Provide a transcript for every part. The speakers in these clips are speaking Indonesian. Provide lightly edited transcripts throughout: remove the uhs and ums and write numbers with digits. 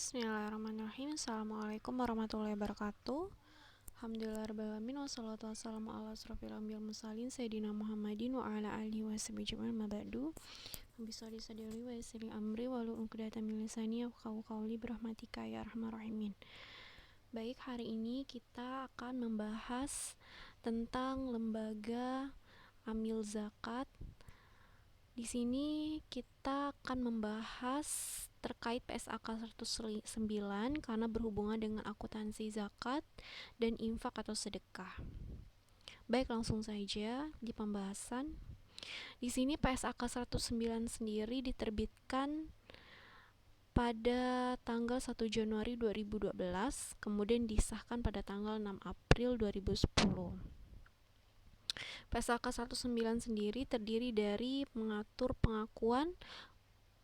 Bismillahirrahmanirrahim. Assalamualaikum warahmatullahi wabarakatuh. Alhamdulillahirrahmanirrahim. Wassalatu wassalamu ala asrofil anbiya'i wal mursalin Sayyidina Muhammadin wa ala alihi wa sahbihi ajma'in, ma ba'du. Rabbi shrah li sadri wa yassir li amri wahlul 'uqdatam min lisani yafqahu qawli birahmatika ya arhamar rahimin. Baik, hari ini kita akan membahas tentang lembaga amil zakat. Di sini kita akan membahas terkait PSAK 109 karena berhubungan dengan akuntansi zakat dan infak atau sedekah. Baik, langsung saja di pembahasan. Di sini PSAK 109 sendiri diterbitkan pada tanggal 1 Januari 2012, kemudian disahkan pada tanggal 6 April 2010. PSAK 109 sendiri terdiri dari mengatur pengakuan,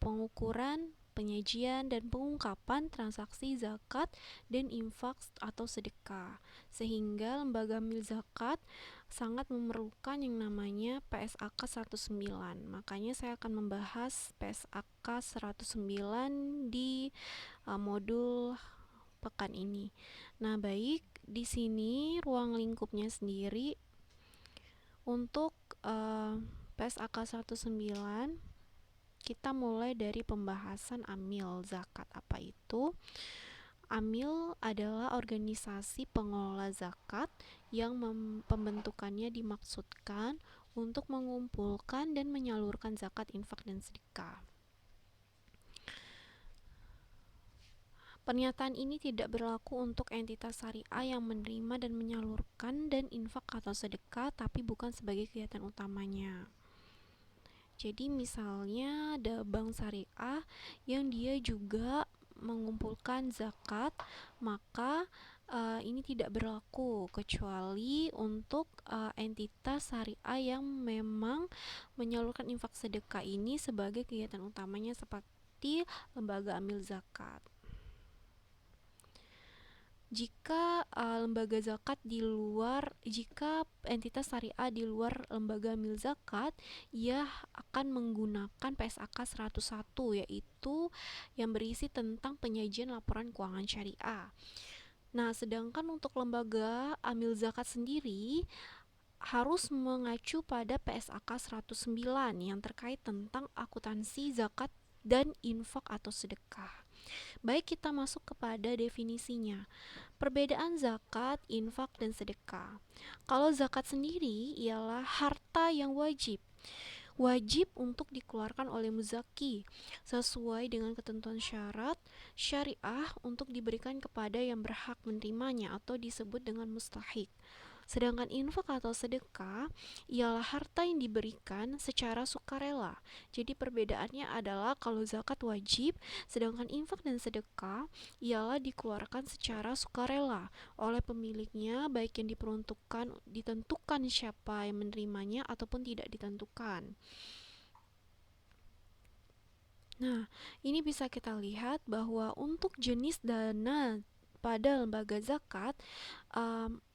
pengukuran, penyajian, dan pengungkapan transaksi zakat dan infak atau sedekah, sehingga lembaga amil zakat sangat memerlukan yang namanya PSAK 109. Makanya saya akan membahas PSAK 109 di modul pekan ini. Nah, baik, di sini ruang lingkupnya sendiri untuk PSAK 109 kita mulai dari pembahasan amil zakat. Apa itu? Amil adalah organisasi pengelola zakat yang pembentukannya dimaksudkan untuk mengumpulkan dan menyalurkan zakat, infak, dan sedekah. Pernyataan ini tidak berlaku untuk entitas syariah yang menerima dan menyalurkan dan infak atau sedekah, tapi bukan sebagai kegiatan utamanya. Jadi misalnya ada bank syariah yang dia juga mengumpulkan zakat, maka ini tidak berlaku kecuali untuk entitas syariah yang memang menyalurkan infak sedekah ini sebagai kegiatan utamanya seperti lembaga amil zakat. Jika lembaga zakat jika entitas syariah di luar lembaga amil zakat, ia akan menggunakan PSAK 101, yaitu yang berisi tentang penyajian laporan keuangan syariah. Nah, sedangkan untuk lembaga amil zakat sendiri harus mengacu pada PSAK 109 yang terkait tentang akuntansi zakat dan infak atau sedekah. Baik, kita masuk kepada definisinya. Perbedaan zakat, infak, dan sedekah. Kalau zakat sendiri ialah harta yang wajib untuk dikeluarkan oleh muzaki sesuai dengan ketentuan syarat syariah untuk diberikan kepada yang berhak menerimanya atau disebut dengan mustahik. Sedangkan infak atau sedekah ialah harta yang diberikan secara sukarela. Jadi perbedaannya adalah kalau zakat wajib, sedangkan infak dan sedekah ialah dikeluarkan secara sukarela oleh pemiliknya, baik yang ditentukan siapa yang menerimanya ataupun tidak ditentukan. Nah, ini bisa kita lihat bahwa untuk jenis dana pada lembaga zakat,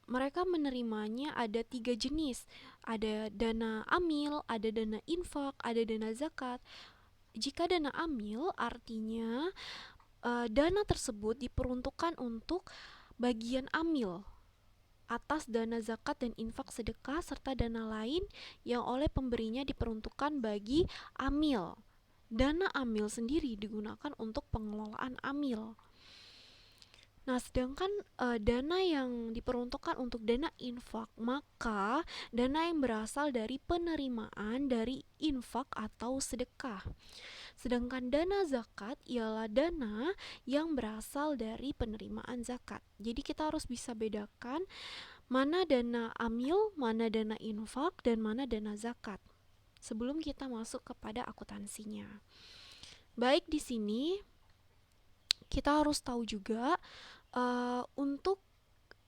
mereka menerimanya ada 3 jenis. Ada dana amil, ada dana infak, ada dana zakat. Jika dana amil artinya dana tersebut diperuntukkan untuk bagian amil atas dana zakat dan infak sedekah serta dana lain yang oleh pemberinya diperuntukkan bagi amil. Dana amil sendiri digunakan untuk pengelolaan amil. Nah, sedangkan dana yang diperuntukkan untuk dana infak, maka dana yang berasal dari penerimaan dari infak atau sedekah. Sedangkan dana zakat ialah dana yang berasal dari penerimaan zakat. Jadi kita harus bisa bedakan mana dana amil, mana dana infak, dan mana dana zakat sebelum kita masuk kepada akuntansinya. Baik, di sini kita harus tahu juga untuk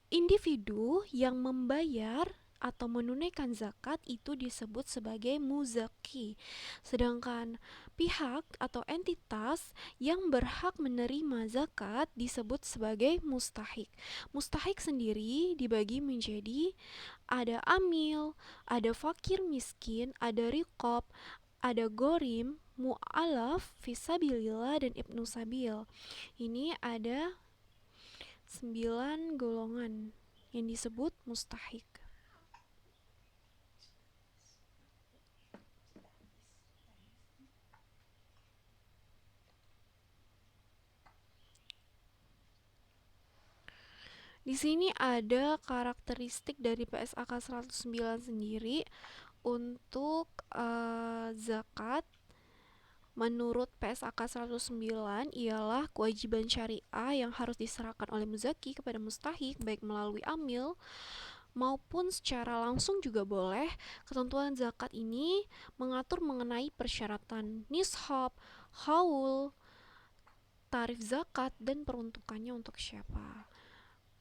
individu yang membayar atau menunaikan zakat itu disebut sebagai muzaki. Sedangkan pihak atau entitas yang berhak menerima zakat disebut sebagai mustahik. Mustahik sendiri dibagi menjadi ada amil, ada fakir miskin, ada riqab, ada gorim, mu'alaf, fisabilillah, dan ibnu sabil. Ini ada 9 golongan yang disebut mustahik. Di sini ada karakteristik dari PSAK 109 sendiri untuk zakat. Menurut PSAK 109 ialah kewajiban syariah yang harus diserahkan oleh muzaki kepada mustahik baik melalui amil maupun secara langsung juga boleh. Ketentuan zakat ini mengatur mengenai persyaratan nishab, haul, tarif zakat, dan peruntukannya untuk siapa.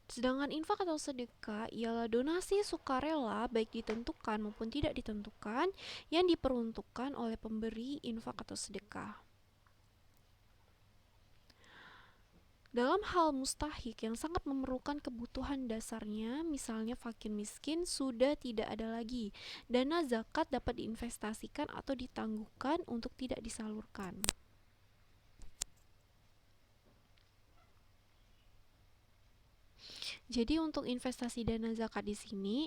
Sedangkan infak atau sedekah ialah donasi sukarela baik ditentukan maupun tidak ditentukan yang diperuntukkan oleh pemberi infak atau sedekah. Dalam hal mustahik yang sangat memerlukan kebutuhan dasarnya, misalnya fakir miskin, sudah tidak ada lagi. Dana zakat dapat diinvestasikan atau ditangguhkan untuk tidak disalurkan. Jadi untuk investasi dana zakat di sini,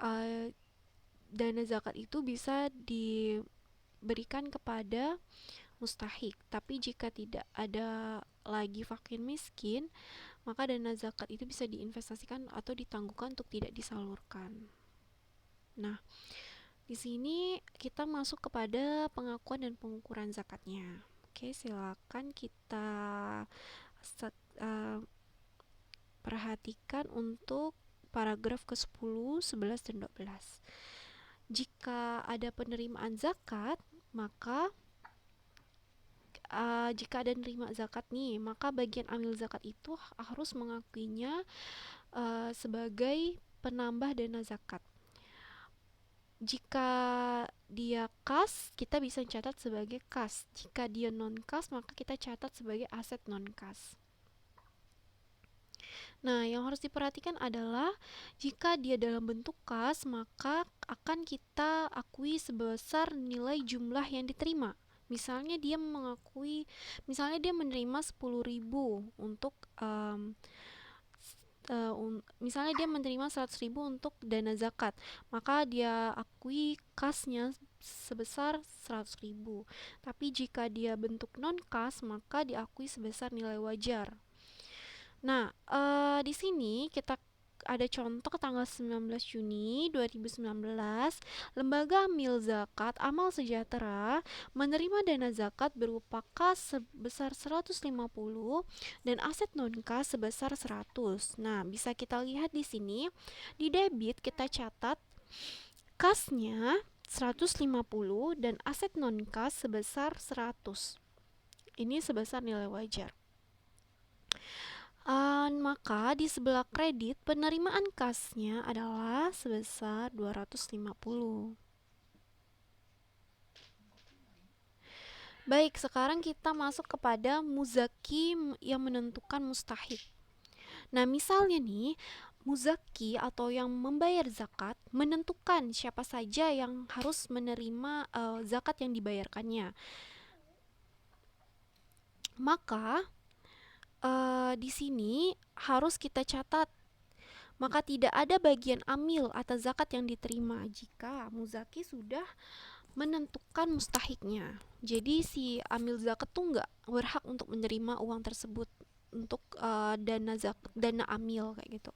uh, dana zakat itu bisa diberikan kepada mustahik. Tapi jika tidak ada lagi fakir miskin, maka dana zakat itu bisa diinvestasikan atau ditangguhkan untuk tidak disalurkan. Nah, di sini kita masuk kepada pengakuan dan pengukuran zakatnya. Oke, silakan kita perhatikan untuk paragraf ke-10, 11, dan 12. Jika ada penerimaan zakat, maka jika ada nerima zakat nih, maka bagian amil zakat itu harus mengakuinya sebagai penambah dana zakat. Jika dia kas, kita bisa catat sebagai kas. Jika dia non kas, maka kita catat sebagai aset non kas. Nah, yang harus diperhatikan adalah jika dia dalam bentuk kas, maka akan kita akui sebesar nilai jumlah yang diterima. Misalnya dia menerima 10.000 untuk misalnya dia menerima 100.000 untuk dana zakat, maka dia akui kasnya sebesar 100.000. Tapi jika dia bentuk non kas, maka diakui sebesar nilai wajar. Nah, di sini kita ada contoh tanggal 19 Juni 2019, Lembaga Amil Zakat Amal Sejahtera menerima dana zakat berupa kas sebesar 150 dan aset non-kas sebesar 100. Nah, bisa kita lihat di sini, di debit kita catat kasnya 150 dan aset non-kas sebesar 100. Ini sebesar nilai wajar. Maka di sebelah kredit penerimaan kasnya adalah sebesar 250. Baik, sekarang kita masuk kepada muzaki yang menentukan mustahik. Nah, misalnya nih, muzaki atau yang membayar zakat menentukan siapa saja yang harus menerima zakat yang dibayarkannya. Maka di sini harus kita catat, maka tidak ada bagian amil atas zakat yang diterima jika muzaki sudah menentukan mustahiknya. Jadi si amil zakat tuh nggak berhak untuk menerima uang tersebut untuk dana amil kayak gitu.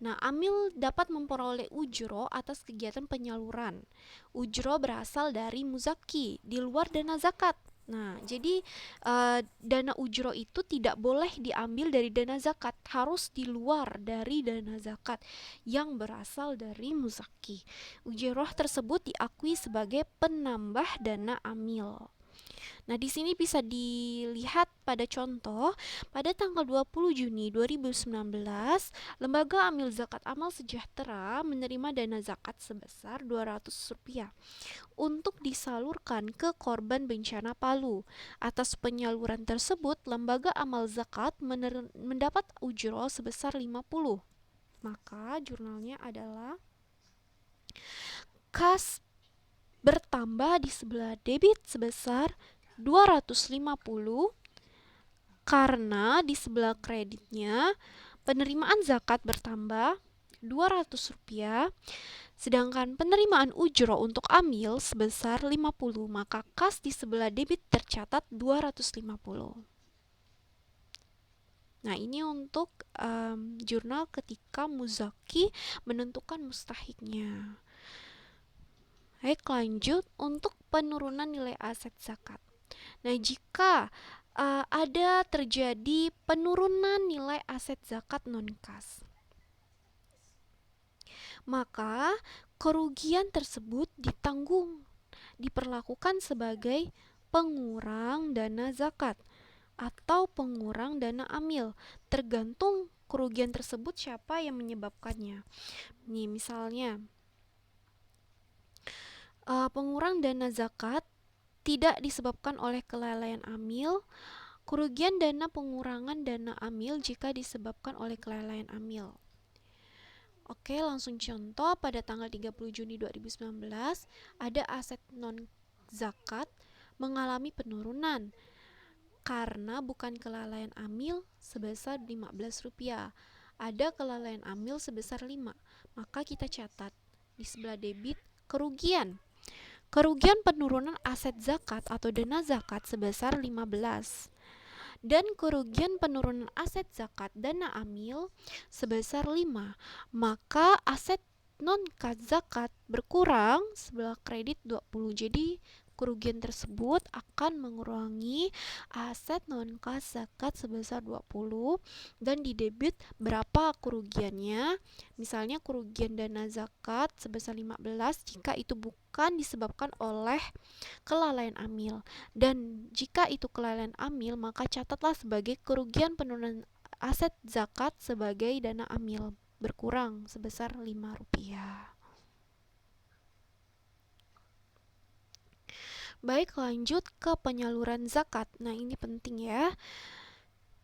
Nah, amil dapat memperoleh ujro atas kegiatan penyaluran. Ujro berasal dari muzaki di luar dana zakat. Nah, jadi dana ujro itu tidak boleh diambil dari dana zakat, harus di luar dari dana zakat yang berasal dari muzaki. Ujroh tersebut diakui sebagai penambah dana amil. Nah, di sini bisa dilihat pada contoh, pada tanggal 20 Juni 2019, Lembaga Amil Zakat Amal Sejahtera menerima dana zakat sebesar Rp200 untuk disalurkan ke korban bencana Palu. Atas penyaluran tersebut, Lembaga Amal Zakat mendapat ujroh sebesar 50. Maka jurnalnya adalah kas bertambah di sebelah debit sebesar 250 karena di sebelah kreditnya penerimaan zakat bertambah Rp200, sedangkan penerimaan ujro untuk amil sebesar 50, maka kas di sebelah debit tercatat 250. Nah, ini untuk jurnal ketika muzaki menentukan mustahiknya. Baik, lanjut untuk penurunan nilai aset zakat. Nah, jika ada terjadi penurunan nilai aset zakat non-kas, maka kerugian tersebut diperlakukan sebagai pengurang dana zakat atau pengurang dana amil, tergantung kerugian tersebut siapa yang menyebabkannya. Nih, misalnya pengurang dana zakat tidak disebabkan oleh kelalaian amil, kerugian dana pengurangan dana amil jika disebabkan oleh kelalaian amil. Oke, langsung contoh. Pada tanggal 30 Juni 2019 ada aset non zakat mengalami penurunan karena bukan kelalaian amil sebesar Rp15, ada kelalaian amil sebesar 5. Maka kita catat di sebelah debit kerugian penurunan aset zakat atau dana zakat sebesar 15 dan kerugian penurunan aset zakat dana amil sebesar 5, maka aset non-kas zakat berkurang sebelah kredit 20. Jadi kerugian tersebut akan mengurangi aset non-kas zakat sebesar 20 dan di debit berapa kerugiannya. Misalnya kerugian dana zakat sebesar 15 jika itu bukan disebabkan oleh kelalaian amil, dan jika itu kelalaian amil maka catatlah sebagai kerugian penurunan aset zakat sebagai dana amil berkurang sebesar Rp5. Baik, lanjut ke penyaluran zakat. Nah, ini penting ya.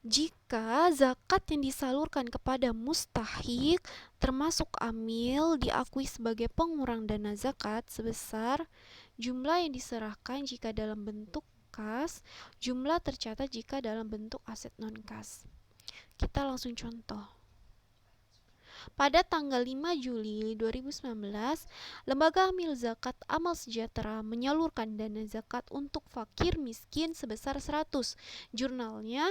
Jika zakat yang disalurkan kepada mustahik termasuk amil diakui sebagai pengurang dana zakat sebesar jumlah yang diserahkan jika dalam bentuk kas, jumlah tercatat jika dalam bentuk aset non-kas. Kita langsung contoh. Pada tanggal 5 Juli 2019, Lembaga Amil Zakat Amal Sejahtera menyalurkan dana zakat untuk fakir miskin sebesar 100. Jurnalnya,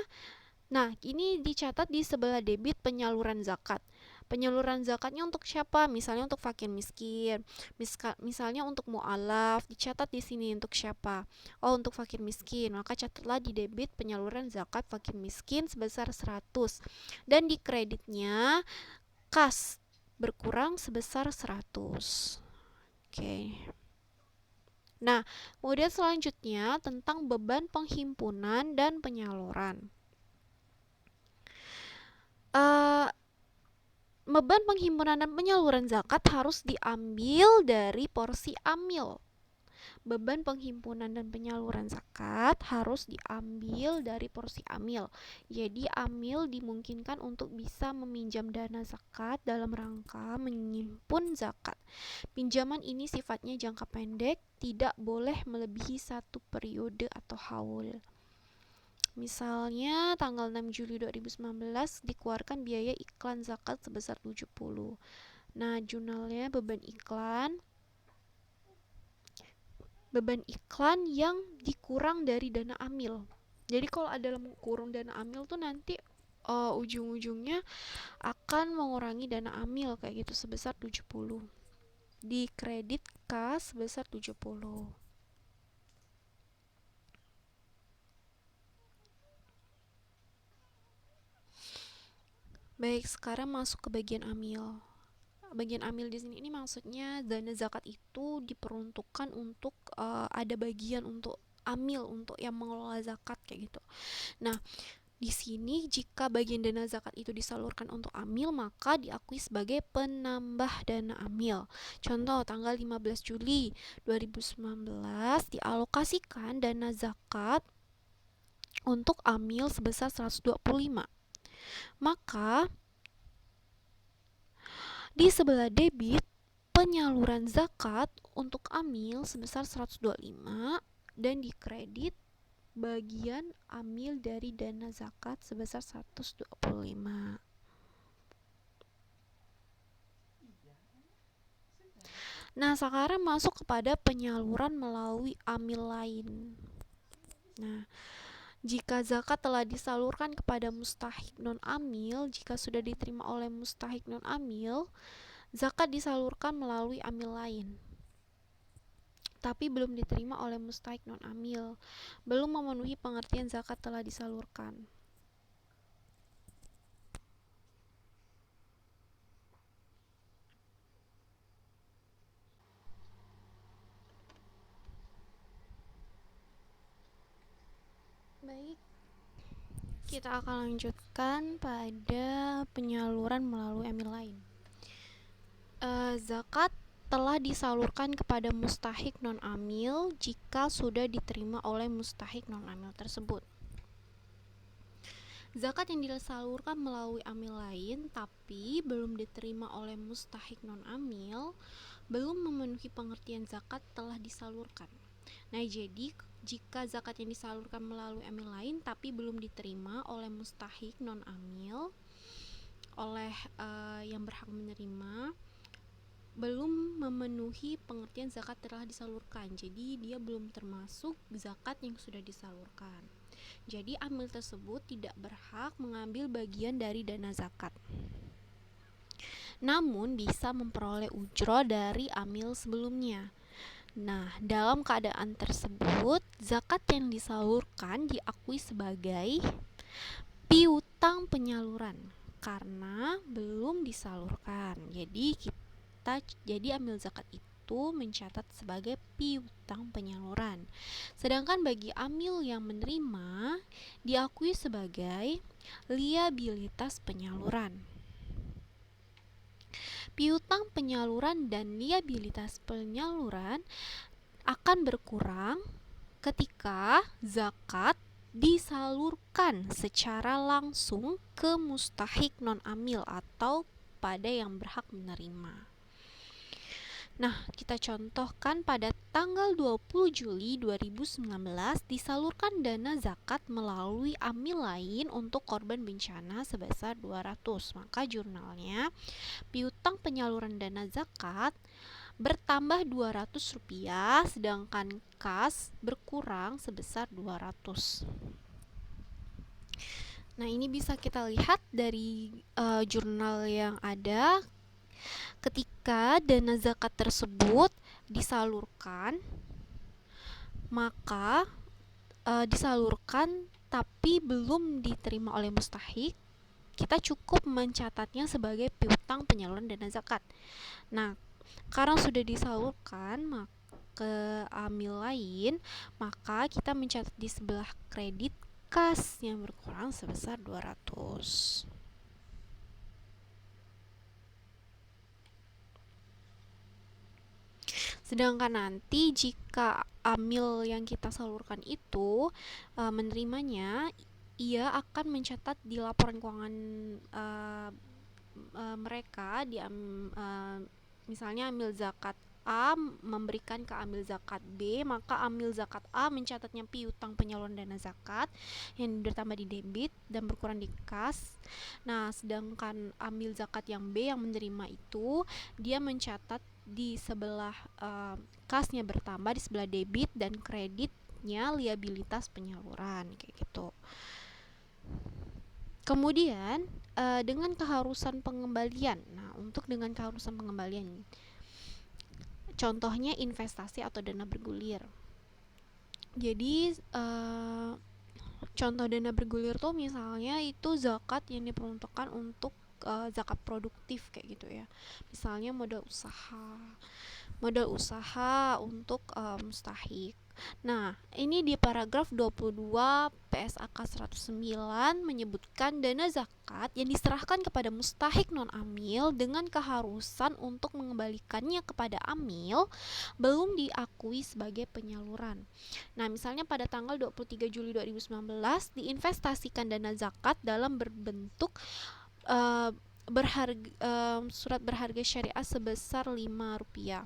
nah ini dicatat di sebelah debit penyaluran zakat. Penyaluran zakatnya untuk siapa? Misalnya untuk fakir miskin. Misalnya untuk mu'alaf, dicatat di sini untuk siapa? Oh, untuk fakir miskin. Maka catatlah di debit penyaluran zakat fakir miskin sebesar 100. Dan di kreditnya kas berkurang sebesar 100. Oke. Nah, kemudian selanjutnya tentang beban penghimpunan dan penyaluran. Beban penghimpunan dan penyaluran zakat harus diambil dari porsi amil. Beban penghimpunan dan penyaluran zakat harus diambil dari porsi amil. Jadi amil dimungkinkan untuk bisa meminjam dana zakat dalam rangka menghimpun zakat. Pinjaman ini sifatnya jangka pendek, tidak boleh melebihi 1 periode atau haul. Misalnya tanggal 6 Juli 2019 dikeluarkan biaya iklan zakat sebesar 70. Nah, jurnalnya beban iklan yang dikurang dari dana amil. Jadi kalau ada kurang dana amil tuh nanti ujung-ujungnya akan mengurangi dana amil kayak gitu sebesar 70. Di kredit kas sebesar 70. Baik, sekarang masuk ke bagian amil. Bagian amil di sini ini maksudnya dana zakat itu diperuntukkan untuk ada bagian untuk amil, untuk yang mengelola zakat kayak gitu. Nah, di sini jika bagian dana zakat itu disalurkan untuk amil maka diakui sebagai penambah dana amil. Contoh tanggal 15 Juli 2019 dialokasikan dana zakat untuk amil sebesar 125. Maka di sebelah debit penyaluran zakat untuk amil sebesar 125 dan dikredit bagian amil dari dana zakat sebesar 125. Nah, sekarang masuk kepada penyaluran melalui amil lain. Nah, jika zakat telah disalurkan kepada mustahik non-amil, jika sudah diterima oleh mustahik non-amil, zakat disalurkan melalui amil lain, tapi belum diterima oleh mustahik non-amil, belum memenuhi pengertian zakat telah disalurkan. Baik, kita akan lanjutkan pada penyaluran melalui amil lain. Zakat telah disalurkan kepada mustahik non-amil jika sudah diterima oleh mustahik non-amil tersebut. Zakat yang disalurkan melalui amil lain tapi belum diterima oleh mustahik non-amil belum memenuhi pengertian zakat telah disalurkan. Nah, jadi jika zakat yang disalurkan melalui amil lain tapi belum diterima oleh mustahik non-amil, oleh yang berhak menerima, belum memenuhi pengertian zakat telah disalurkan. Jadi dia belum termasuk zakat yang sudah disalurkan. Jadi amil tersebut tidak berhak mengambil bagian dari dana zakat, namun bisa memperoleh ujroh dari amil sebelumnya. Nah, dalam keadaan tersebut, zakat yang disalurkan diakui sebagai piutang penyaluran karena belum disalurkan. Jadi amil zakat itu mencatat sebagai piutang penyaluran. Sedangkan bagi amil yang menerima diakui sebagai liabilitas penyaluran. Piutang penyaluran dan liabilitas penyaluran akan berkurang ketika zakat disalurkan secara langsung ke mustahik non-amil atau pada yang berhak menerima. Nah, kita contohkan pada tanggal 20 Juli 2019 disalurkan dana zakat melalui amil lain untuk korban bencana sebesar 200. Maka jurnalnya piutang penyaluran dana zakat bertambah Rp200, sedangkan kas berkurang sebesar 200. Nah, ini bisa kita lihat dari jurnal yang ada. Ketika dana zakat tersebut disalurkan, maka disalurkan tapi belum diterima oleh mustahik, kita cukup mencatatnya sebagai piutang penyaluran dana zakat. Nah, karena sudah disalurkan ke amil lain, maka kita mencatat di sebelah kredit kas yang berkurang sebesar 200. Sedangkan nanti jika amil yang kita salurkan itu menerimanya, ia akan mencatat di laporan keuangan mereka misalnya amil zakat A memberikan ke amil zakat B, maka amil zakat A mencatatnya piutang penyaluran dana zakat yang bertambah di debit dan berkurang di kas. Nah, sedangkan amil zakat yang B yang menerima itu dia mencatat di sebelah kasnya bertambah, di sebelah debit dan kreditnya liabilitas penyaluran kayak gitu. Kemudian dengan keharusan pengembalian. Nah, untuk dengan keharusan pengembalian, contohnya investasi atau dana bergulir. Jadi contoh dana bergulir tuh misalnya itu zakat yang diperuntukkan untuk zakat produktif kayak gitu ya. Misalnya modal usaha untuk mustahik. Nah, ini di paragraf 22 PSAK 109 menyebutkan dana zakat yang diserahkan kepada mustahik non-amil dengan keharusan untuk mengembalikannya kepada amil belum diakui sebagai penyaluran. Nah, misalnya pada tanggal 23 Juli 2019 diinvestasikan dana zakat dalam berbentuk surat berharga syariah sebesar Rp5.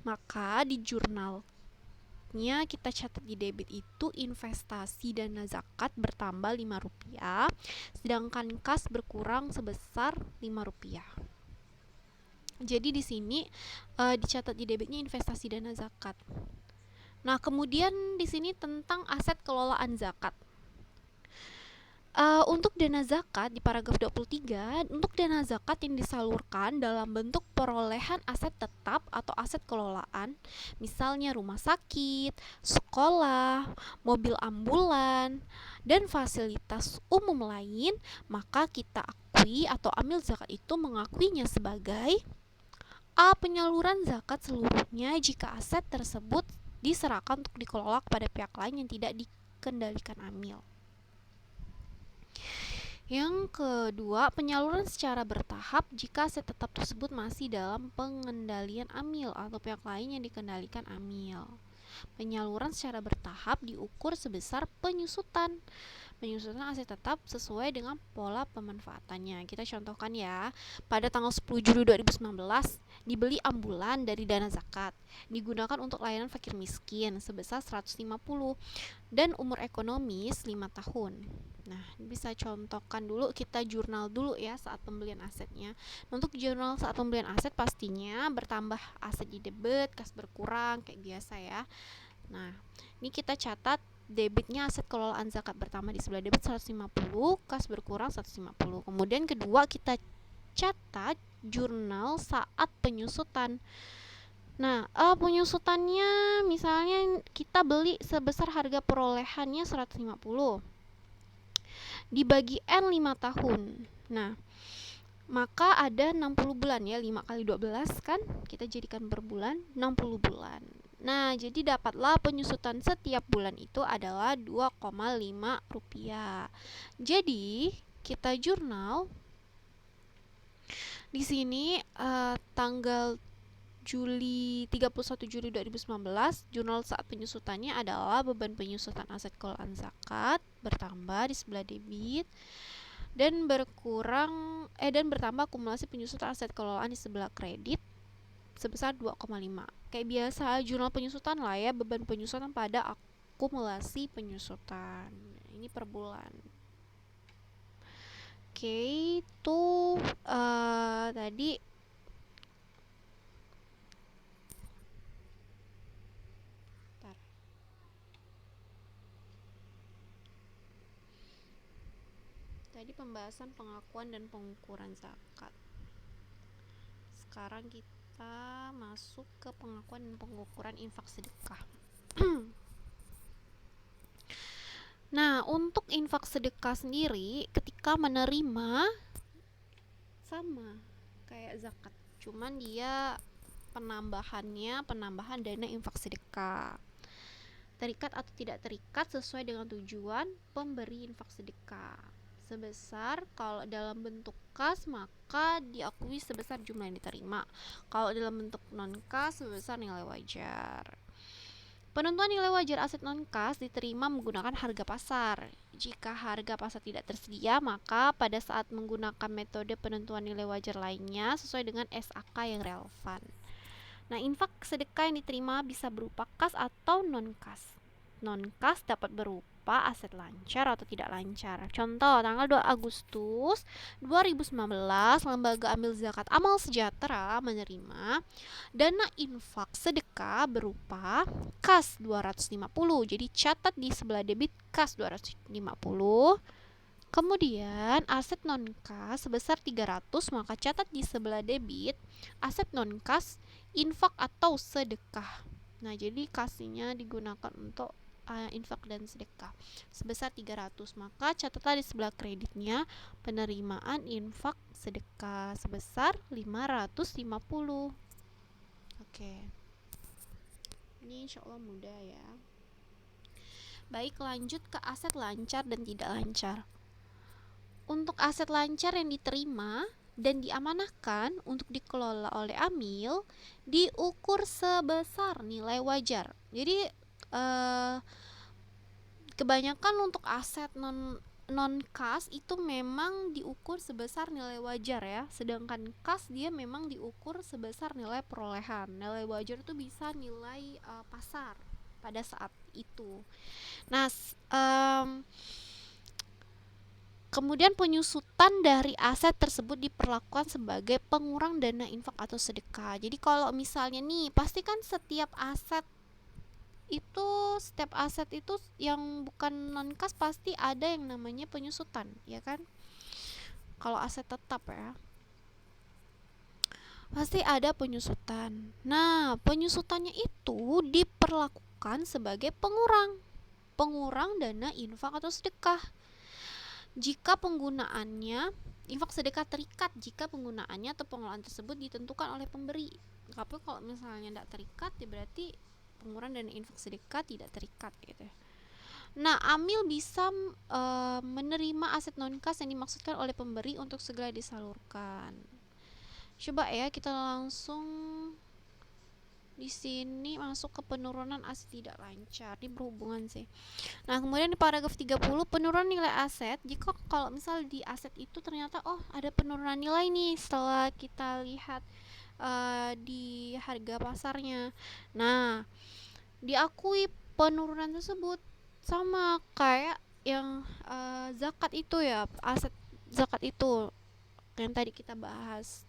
Maka di jurnalnya kita catat di debit itu investasi dana zakat bertambah Rp5, sedangkan kas berkurang sebesar Rp5. Jadi di sini dicatat di debitnya investasi dana zakat. Nah, kemudian di sini tentang aset kelolaan zakat. Untuk dana zakat di paragraf 23, untuk dana zakat yang disalurkan dalam bentuk perolehan aset tetap atau aset kelolaan, misalnya rumah sakit, sekolah, mobil ambulan, dan fasilitas umum lain, maka kita akui atau amil zakat itu mengakuinya sebagai penyaluran zakat seluruhnya jika aset tersebut diserahkan untuk dikelola kepada pihak lain yang tidak dikendalikan amil. Yang kedua, penyaluran secara bertahap jika aset tetap tersebut masih dalam pengendalian amil atau pihak lain yang dikendalikan amil. Penyaluran secara bertahap diukur sebesar penyusutan aset tetap sesuai dengan pola pemanfaatannya. Kita contohkan ya, pada tanggal 10 Juli 2019 dibeli ambulan dari dana zakat, digunakan untuk layanan fakir miskin sebesar 150 dan umur ekonomis 5 tahun. Nah, bisa contohkan dulu, kita jurnal dulu ya saat pembelian asetnya. Untuk jurnal saat pembelian aset pastinya bertambah aset di debit, kas berkurang kayak biasa ya. Nah, ini kita catat debitnya aset kelolaan zakat bertambah di sebelah debit 150, kas berkurang 150. Kemudian kedua, kita catat jurnal saat penyusutan. Nah, penyusutannya misalnya kita beli sebesar harga perolehannya 150. Dibagi N 5 tahun. Nah, maka ada 60 bulan ya, 5 kali 12 kan, kita jadikan per bulan, 60 bulan. Nah, jadi dapatlah penyusutan setiap bulan itu adalah Rp2,5. Jadi, kita jurnal di sini tanggal 31 Juli 2019, jurnal saat penyusutannya adalah beban penyusutan aset kelolaan zakat bertambah di sebelah debit dan bertambah akumulasi penyusutan aset kelolaan di sebelah kredit sebesar 2,5. Kayak biasa jurnal penyusutan lah ya, beban penyusutan pada akumulasi penyusutan. Ini per bulan. Oke, itu tadi pembahasan pengakuan dan pengukuran zakat. Sekarang kita masuk ke pengakuan dan pengukuran infak sedekah. Nah, untuk infak sedekah sendiri ketika menerima sama kayak zakat, cuman dia penambahan dana infak sedekah. Terikat atau tidak terikat sesuai dengan tujuan pemberi infak sedekah. Sebesar, kalau dalam bentuk kas maka diakui sebesar jumlah yang diterima. Kalau dalam bentuk non kas sebesar nilai wajar. Penentuan nilai wajar aset non kas diterima menggunakan harga pasar. Jika harga pasar tidak tersedia, maka pada saat menggunakan metode penentuan nilai wajar lainnya sesuai dengan SAK yang relevan. Nah, infak sedekah yang diterima bisa berupa kas atau non kas. Non kas dapat berupa aset lancar atau tidak lancar. Contoh, tanggal 2 Agustus 2019, Lembaga Amil Zakat Amal Sejahtera menerima dana infak sedekah berupa kas 250. Jadi catat di sebelah debit kas 250. Kemudian aset non kas sebesar 300, maka catat di sebelah debit aset non kas infak atau sedekah. Nah, jadi kasnya digunakan untuk infak dan sedekah sebesar 300, maka catatlah di sebelah kreditnya penerimaan infak sedekah sebesar 550. Oke. Ini insyaallah mudah ya. Baik, lanjut ke aset lancar dan tidak lancar. Untuk aset lancar yang diterima dan diamanahkan untuk dikelola oleh amil diukur sebesar nilai wajar. Jadi kebanyakan untuk aset non non kas itu memang diukur sebesar nilai wajar ya, sedangkan kas dia memang diukur sebesar nilai perolehan. Nilai wajar itu bisa nilai pasar pada saat itu. Nah, kemudian penyusutan dari aset tersebut diperlakukan sebagai pengurang dana infak atau sedekah. Jadi kalau misalnya nih, pastikan setiap aset itu yang bukan non kas pasti ada yang namanya penyusutan, ya kan? Kalau aset tetap ya, pasti ada penyusutan. Nah, penyusutannya itu diperlakukan sebagai pengurang dana infak atau sedekah. Jika penggunaannya infak sedekah terikat jika penggunaannya atau pengelolaan tersebut ditentukan oleh pemberi. Tapi kalau misalnya tidak terikat, ya berarti pengurang dana infak sedekah tidak terikat gitu. Nah, amil bisa menerima aset non kas yang dimaksudkan oleh pemberi untuk segera disalurkan. Coba ya kita langsung di sini masuk ke penurunan aset tidak lancar. Ini berhubungan sih. Nah, kemudian di paragraf 30 penurunan nilai aset. Jika kalau misal di aset itu ternyata ada penurunan nilai nih setelah kita lihat di harga pasarnya. Nah, diakui penurunan tersebut sama kayak yang zakat itu ya, aset zakat itu yang tadi kita bahas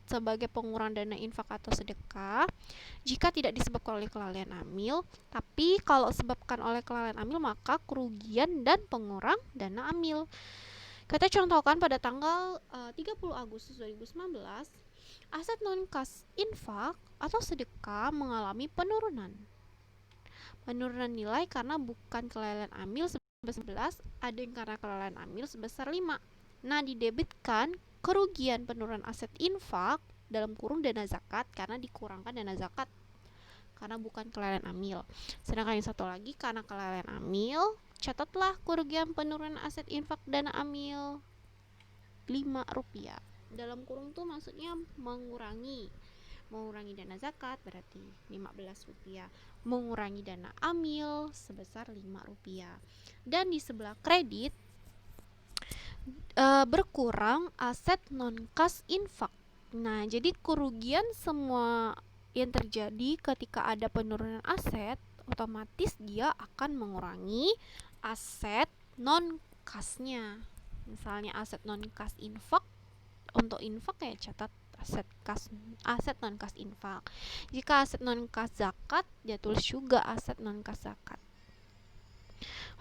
sebagai pengurang dana infak atau sedekah jika tidak disebabkan oleh kelalaian amil, tapi kalau disebabkan oleh kelalaian amil maka kerugian dan pengurang dana amil. Kita contohkan pada tanggal 30 Agustus 2019, aset non kas infak atau sedekah mengalami penurunan nilai karena bukan kelalaian amil sebesar 11, ada yang karena kelalaian amil sebesar 5. Nah, didebitkan kerugian penurunan aset infak dalam kurung dana zakat karena dikurangkan dana zakat karena bukan kelalaian amil. Sedangkan yang satu lagi karena kelalaian amil, catatlah kerugian penurunan aset infak dana amil Rp5. Dalam kurung tuh maksudnya mengurangi dana zakat berarti Rp15, mengurangi dana amil sebesar Rp5. Dan di sebelah kredit berkurang aset non kas infak. Nah, jadi kerugian semua yang terjadi ketika ada penurunan aset, otomatis dia akan mengurangi aset non kasnya. Misalnya aset non kas infak, untuk infak ya catat aset non kas infak. Jika aset non kas zakat, dia tulis juga aset non kas zakat.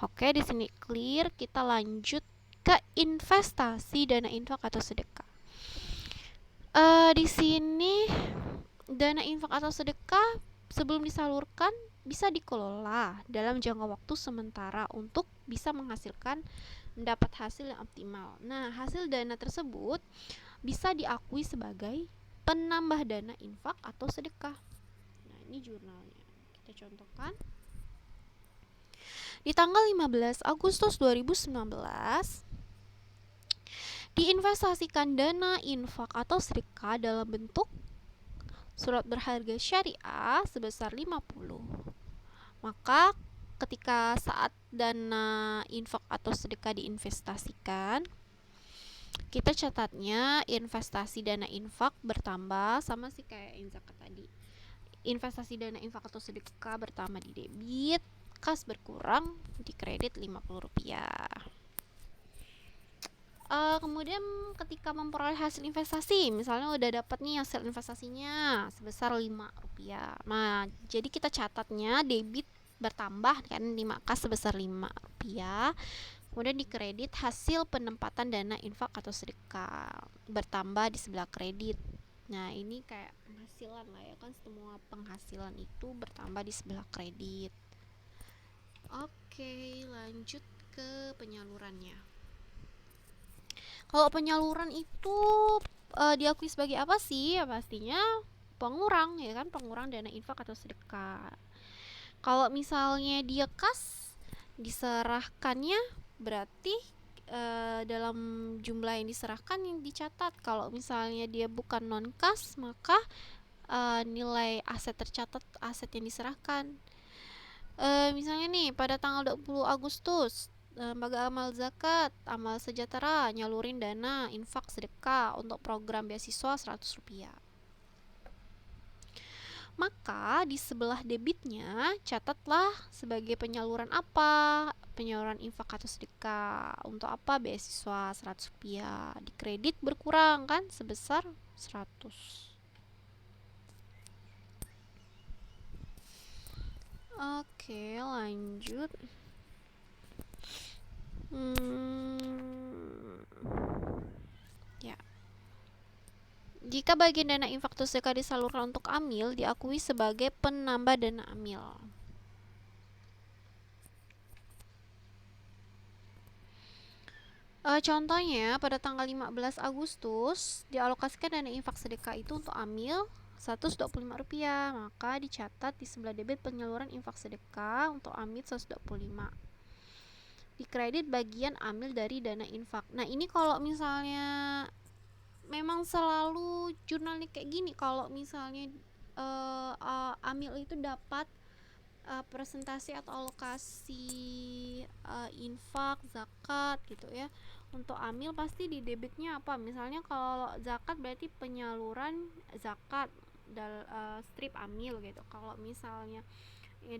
Oke, di sini clear. Kita lanjut ke investasi dana infak atau sedekah. Di sini dana infak atau sedekah sebelum disalurkan bisa dikelola dalam jangka waktu sementara untuk bisa mendapat hasil yang optimal. Nah, hasil dana tersebut bisa diakui sebagai penambah dana infak atau sedekah. Nah, ini jurnalnya. Kita contohkan. Di tanggal 15 Agustus 2019, diinvestasikan dana infak atau sedekah dalam bentuk surat berharga syariah sebesar 50. Maka ketika saat dana infak atau sedekah diinvestasikan, kita catatnya investasi dana infak bertambah sama sih kayak yang zakat tadi. Investasi dana infak atau sedekah bertambah di debit, kas berkurang di kredit Rp50. Kemudian ketika memperoleh hasil investasi, misalnya udah dapat nih hasil investasinya sebesar Rp5. Nah, jadi kita catatnya debit bertambah kan 5 kas sebesar Rp5. Kemudian di kredit hasil penempatan dana infak atau sedekah bertambah di sebelah kredit. Nah, ini kayak penghasilan lah ya kan, semua penghasilan itu bertambah di sebelah kredit. Oke, lanjut ke penyalurannya. Kalau penyaluran itu diakui sebagai apa sih? Ya pastinya pengurang ya kan, pengurang dana infak atau sedekah. Kalau misalnya dia kas, diserahkannya berarti dalam jumlah yang diserahkan yang dicatat. Kalau misalnya dia bukan non kas, maka nilai aset tercatat aset yang diserahkan. Misalnya nih pada tanggal 20 Agustus lembaga amal zakat, amal sejahtera, nyalurin dana infak sedekah untuk program beasiswa Rp100. Maka di sebelah debitnya catatlah sebagai penyaluran apa? Penyaluran infak atau sedekah. Untuk apa? Beasiswa Rp100. Di kredit berkurang kan sebesar 100. Oke, lanjut. Ya. Jika bagian dana infak atau sedekah disalurkan untuk amil, diakui sebagai penambah dana amil. Contohnya, pada tanggal 15 Agustus, dialokasikan dana infak sedekah itu untuk amil Rp125, maka dicatat di sebelah debit penyaluran infak sedekah untuk amil 125. Di kredit bagian amil dari dana infak. Nah, ini kalau misalnya memang selalu jurnalnya kayak gini, kalau misalnya amil itu dapat presentasi atau alokasi infak, zakat gitu ya. Untuk amil pasti di debitnya apa? Misalnya kalau zakat berarti penyaluran zakat strip amil gitu. Kalau misalnya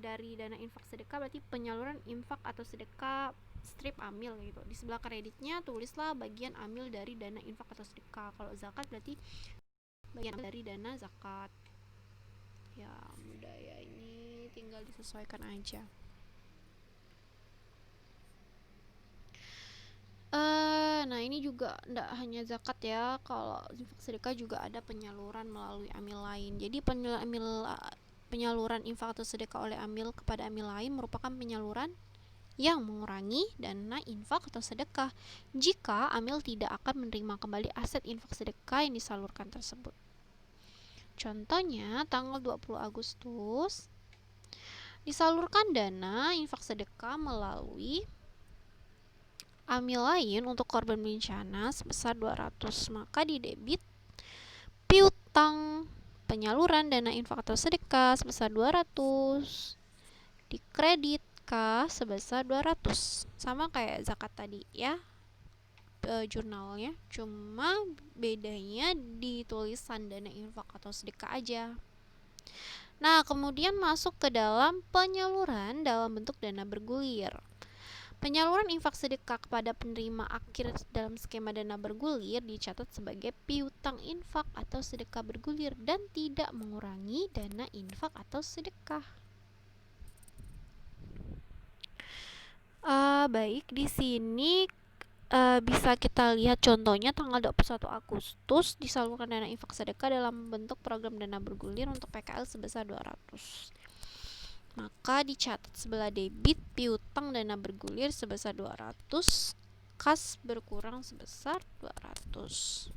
dari dana infak sedekah berarti penyaluran infak atau sedekah strip amil gitu. Di sebelah kreditnya tulislah bagian amil dari dana infak atau sedekah. Kalau zakat berarti bagian dari dana zakat. Ya, mudah ya, ini tinggal disesuaikan aja. Nah ini juga tidak hanya zakat ya, kalau infak sedekah juga ada penyaluran melalui amil lain. Jadi penyaluran infak atau sedekah oleh amil kepada amil lain merupakan penyaluran yang mengurangi dana infak atau sedekah jika amil tidak akan menerima kembali aset infak sedekah yang disalurkan tersebut. Contohnya, tanggal 20 Agustus disalurkan dana infak sedekah melalui amil lain untuk korban bencana sebesar 200, maka di debit piutang penyaluran dana infak atau sedekah sebesar 200, di kredit K sebesar 200. Sama kayak zakat tadi ya, jurnalnya, cuma bedanya di tulisan dana infak atau sedekah aja. Nah, kemudian masuk ke dalam penyaluran dalam bentuk dana bergulir. Penyaluran infak sedekah kepada penerima akhir dalam skema dana bergulir dicatat sebagai piutang infak atau sedekah bergulir dan tidak mengurangi dana infak atau sedekah. Baik, di sini bisa kita lihat contohnya tanggal 21 Agustus disalurkan dana infak sedekah dalam bentuk program dana bergulir untuk PKL sebesar 200. Maka dicatat sebelah debit piutang dana bergulir sebesar 200, kas berkurang sebesar 200.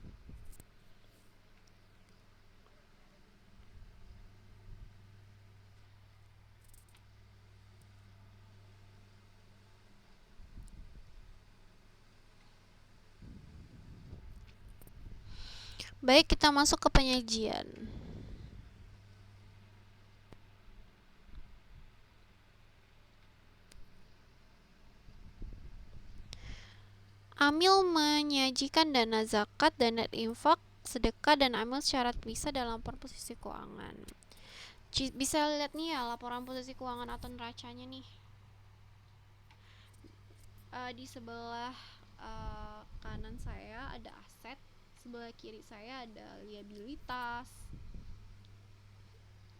Baik, kita masuk ke penyajian. Amil menyajikan dana zakat, dana infak, sedekah, dan amil secara terpisah dalam laporan posisi keuangan. Bisa lihat nih ya laporan posisi keuangan atau neracanya nih. Di sebelah kanan saya ada aset, sebelah kiri saya ada liabilitas.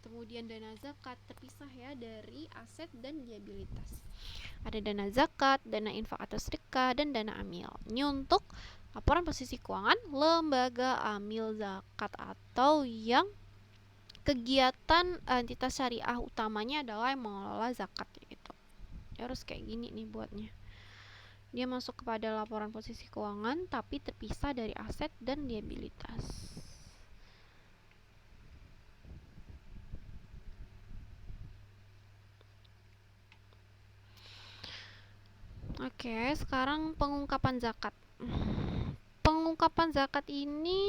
Kemudian dana zakat terpisah ya dari aset dan liabilitas. Ada dana zakat, dana infak atau sedekah, dan dana amil. Ini untuk laporan posisi keuangan lembaga amil zakat atau yang kegiatan entitas syariah utamanya adalah yang mengelola zakat gitu. Harus kayak gini nih buatnya. Dia masuk kepada laporan posisi keuangan tapi terpisah dari aset dan liabilitas. Oke, sekarang pengungkapan zakat. Pengungkapan zakat ini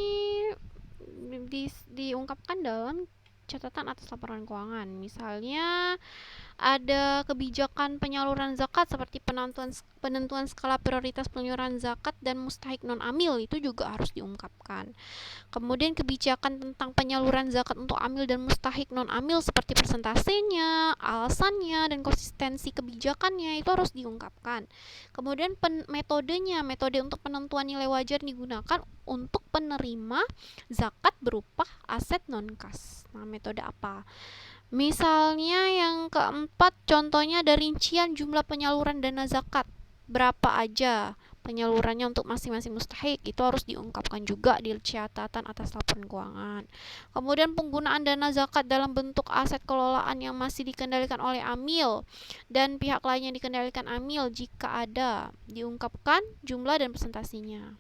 diungkapkan dalam catatan atas laporan keuangan. Misalnya Ada kebijakan penyaluran zakat seperti penentuan skala prioritas penyaluran zakat dan mustahik non-amil, itu juga harus diungkapkan. Kemudian kebijakan tentang penyaluran zakat untuk amil dan mustahik non-amil seperti persentasenya, alasannya, dan konsistensi kebijakannya itu harus diungkapkan. Kemudian metodenya, metode untuk penentuan nilai wajar digunakan untuk penerima zakat berupa aset non-kas. Nah, metode apa? Misalnya yang keempat, contohnya ada rincian jumlah penyaluran dana zakat. Berapa aja penyalurannya untuk masing-masing mustahik, itu harus diungkapkan juga di catatan atas laporan keuangan. Kemudian penggunaan dana zakat dalam bentuk aset kelolaan yang masih dikendalikan oleh amil dan pihak lain yang dikendalikan amil jika ada, diungkapkan jumlah dan presentasinya.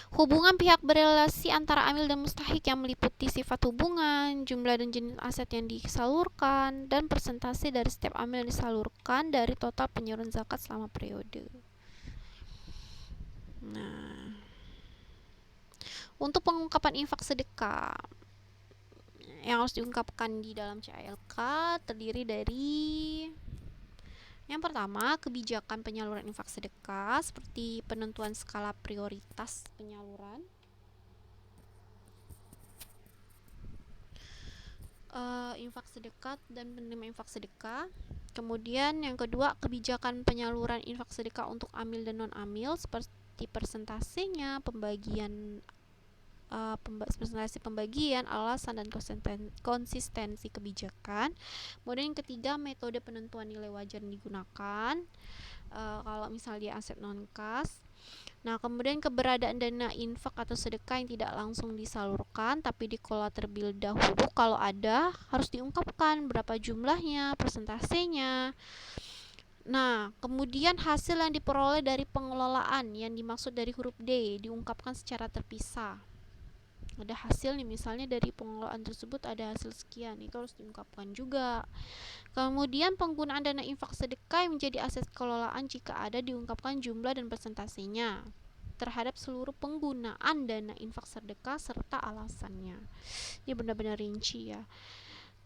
Hubungan pihak berelasi antara amil dan mustahik yang meliputi sifat hubungan, jumlah dan jenis aset yang disalurkan, dan persentase dari setiap amil yang disalurkan dari total penyaluran zakat selama periode. Nah, untuk pengungkapan infak sedekah yang harus diungkapkan di dalam CALK terdiri dari yang pertama, kebijakan penyaluran infak sedekah seperti penentuan skala prioritas penyaluran, infak sedekah dan penerima infak sedekah. Kemudian yang kedua, kebijakan penyaluran infak sedekah untuk amil dan non-amil seperti persentasenya, pembagian presentasi pembagian, alasan, dan konsistensi kebijakan. Kemudian yang ketiga, metode penentuan nilai wajar yang digunakan kalau misalnya dia aset non-kas. Nah, kemudian keberadaan dana infak atau sedekah yang tidak langsung disalurkan tapi dikelola terlebih dahulu, kalau ada harus diungkapkan berapa jumlahnya, persentasenya. Nah, kemudian hasil yang diperoleh dari pengelolaan yang dimaksud dari huruf D diungkapkan secara terpisah. Ada hasil nih, misalnya dari pengelolaan tersebut ada hasil sekian, itu harus diungkapkan juga. Kemudian penggunaan dana infak sedekah yang menjadi aset kelolaan jika ada, diungkapkan jumlah dan persentasenya terhadap seluruh penggunaan dana infak sedekah serta alasannya. Ini benar-benar rinci ya.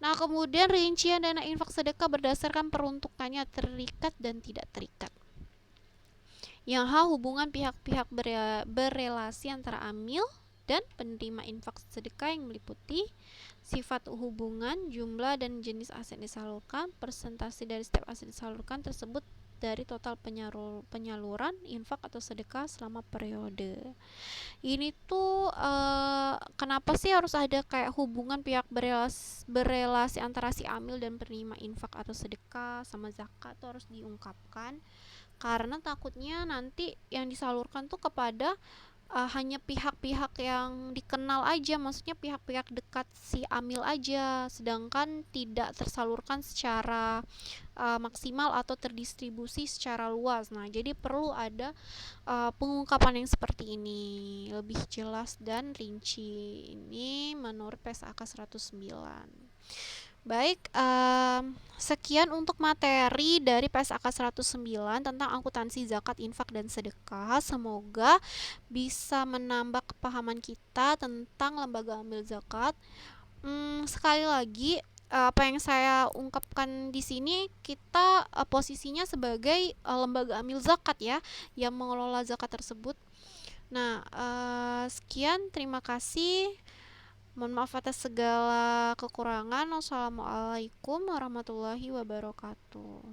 Nah, kemudian rincian dana infak sedekah berdasarkan peruntukannya terikat dan tidak terikat. Yang H, hubungan pihak-pihak berelasi antara amil dan penerima infak sedekah yang meliputi sifat hubungan, jumlah dan jenis aset disalurkan, persentase dari setiap aset disalurkan tersebut dari total penyaluran infak atau sedekah selama periode. Ini tuh kenapa sih harus ada kayak hubungan pihak berelasi antara si amil dan penerima infak atau sedekah sama zakat tuh harus diungkapkan, karena takutnya nanti yang disalurkan tuh kepada hanya pihak-pihak yang dikenal aja, maksudnya pihak-pihak dekat si amil aja, sedangkan tidak tersalurkan secara maksimal atau terdistribusi secara luas. Nah, jadi perlu ada pengungkapan yang seperti ini, lebih jelas dan rinci. Ini menurut PSAK 109. Baik, sekian untuk materi dari PSAK 109 tentang akuntansi zakat, infak, dan sedekah. Semoga bisa menambah kepahaman kita tentang lembaga amil zakat. Sekali lagi, apa yang saya ungkapkan di sini, kita posisinya sebagai lembaga amil zakat ya, yang mengelola zakat tersebut. Nah, sekian, terima kasih. Mohon maaf atas segala kekurangan. Wassalamualaikum warahmatullahi wabarakatuh.